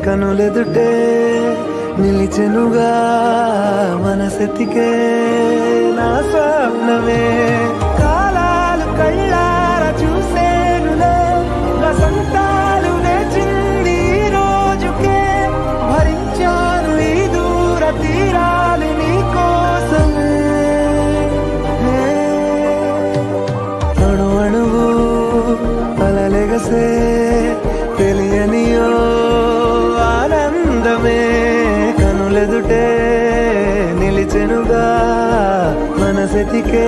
కనులెదుటే నిలిచెనుగా మనసెతికే నా స్వప్నమే కాలాలు కళ్ళార చూసేనులే వసంతాలు నేచింది ఈ రోజుకే భరించాను ఈ దూర తీరాలు నీ కోసమే అణు అణువు అలలెగసే తెలియనియో ఆనందమే కనులెదుటే నిలిచెనుగా మనసెతికే